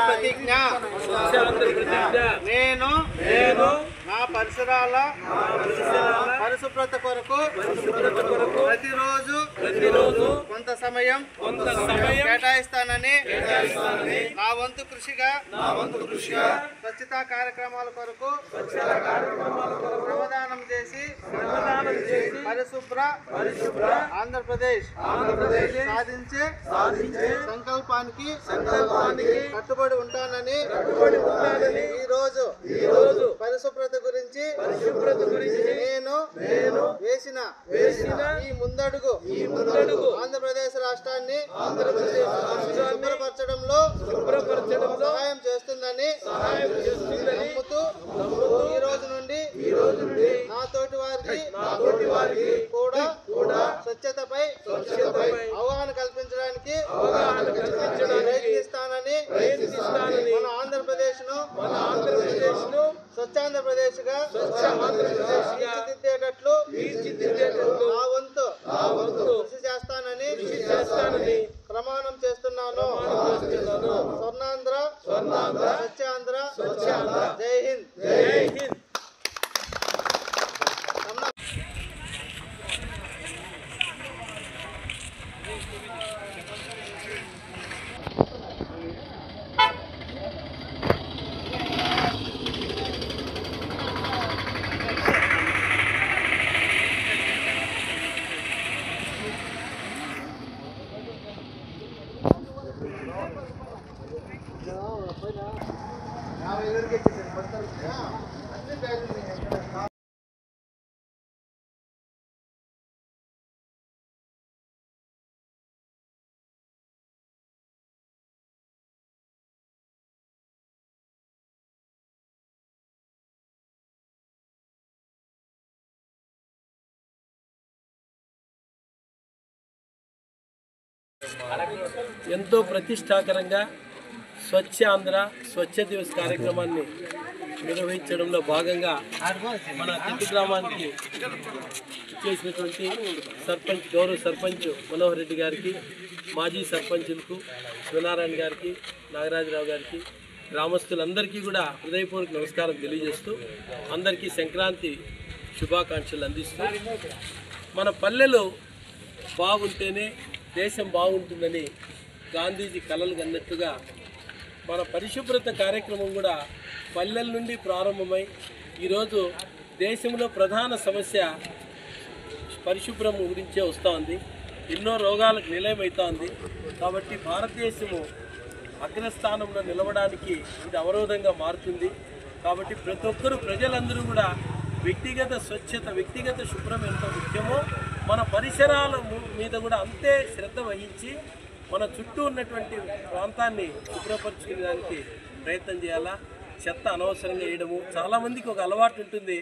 ప్రతిజ్ఞ నేను నా పరిసరాల పరిశుభ్రత కొరకు ప్రతిరోజు కొంత సమయం కేటాయిస్తానని నా వంతు కృషిగా స్వచ్ఛతా కార్యక్రమాల కొరకు శ్రమదానం చేసి పరిశుభ్ర ఆంధ్రప్రదేశ్ సాధించే సంకల్పానికి కట్టుబడి ఉంటానని ఈ రోజు పరిశుభ్రత గురించి నేను వేసిన ఈ ముందడుగు ఆంధ్రప్రదేశ్ రాష్ట్రాన్ని శుభ్రపరచడంలో సహాయం చేస్తుందని నమ్ముతూ ఈ రోజు నుండి నా తోటి వారికి కూడా స్వచ్ఛతపై అవగాహన కల్పించడానికి ప్రయత్నిస్తానని మన ఆంధ్రప్రదేశ్ ను స్వచ్ఛాంధ్రప్రదేశ్ గా తీర్చిదిద్దేటట్లు నా వంతు కృషి చేస్తానని ప్రమాణం చేస్తున్నాను. స్వర్ణాంధ్ర స్వచ్ఛాంధ్ర జై హింద్. ఎంతో ప్రతిష్టాకరంగా స్వచ్ఛ ఆంధ్ర స్వచ్ఛ దివస్ కార్యక్రమాన్ని నిర్వహించడంలో భాగంగా మన తిట్టు గ్రామానికి చేసినటువంటి గౌరవ సర్పంచ్ మనోహర్ రెడ్డి గారికి, మాజీ సర్పంచులకు శివనారాయణ గారికి, నాగరాజరావు గారికి, గ్రామస్తులందరికీ కూడా హృదయపూర్వక నమస్కారం తెలియజేస్తూ అందరికీ సంక్రాంతి శుభాకాంక్షలు అందిస్తూ మన పల్లెలు బాగుంటేనే దేశం బాగుంటుందని గాంధీజీ కలలు కన్నట్టుగా మన పరిశుభ్రత కార్యక్రమం కూడా పల్లెల నుండి ప్రారంభమై ఈరోజు దేశంలో ప్రధాన సమస్య పరిశుభ్రం గురించే వస్తోంది. ఎన్నో రోగాలకు నిలయమవుతోంది. కాబట్టి భారతదేశము అగ్రస్థానంలో నిలవడానికి ఇది అవరోధంగా మారుతుంది. కాబట్టి ప్రతి ఒక్కరూ ప్రజలందరూ కూడా వ్యక్తిగత స్వచ్ఛత, వ్యక్తిగత శుభ్రం ఎంత ముఖ్యమో మన పరిసరాల మీద కూడా అంతే శ్రద్ధ వహించి మన చుట్టూ ఉన్నటువంటి ప్రాంతాన్ని శుభ్రపరచుకోవడానికి ప్రయత్నం చేయాలా. చెత్త అనవసరంగా వేయడము, చాలామందికి ఒక అలవాటు ఉంటుంది,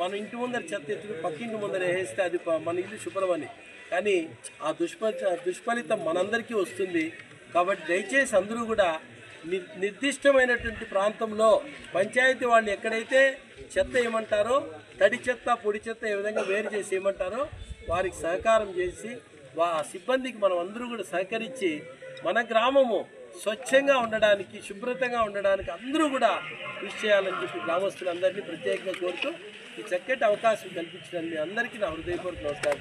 మన ఇంటి ముందర చెత్త ఎత్తుకు పక్కింటి ముందర వేస్తే అది మన ఇల్లు శుభ్రమని. కానీ ఆ దుష్ఫలితం మనందరికీ వస్తుంది. కాబట్టి దయచేసి అందరూ కూడా నిర్దిష్టమైనటువంటి ప్రాంతంలో పంచాయతీ వాళ్ళు ఎక్కడైతే చెత్త ఏమంటారో, తడి చెత్త పొడి చెత్త ఏ విధంగా వేరు చేసి ఏమంటారో వారికి సహకారం చేసి సిబ్బందికి మనం అందరూ కూడా సహకరించి మన గ్రామము స్వచ్ఛంగా ఉండడానికి, శుభ్రతంగా ఉండడానికి అందరూ కూడా కృషి చేయాలని చెప్పి గ్రామస్తులందరినీ ప్రత్యేకంగా కోరుతూ ఈ చక్కటి అవకాశం కల్పించడానికి అందరికీ నా హృదయపూర్వక నమస్కారం.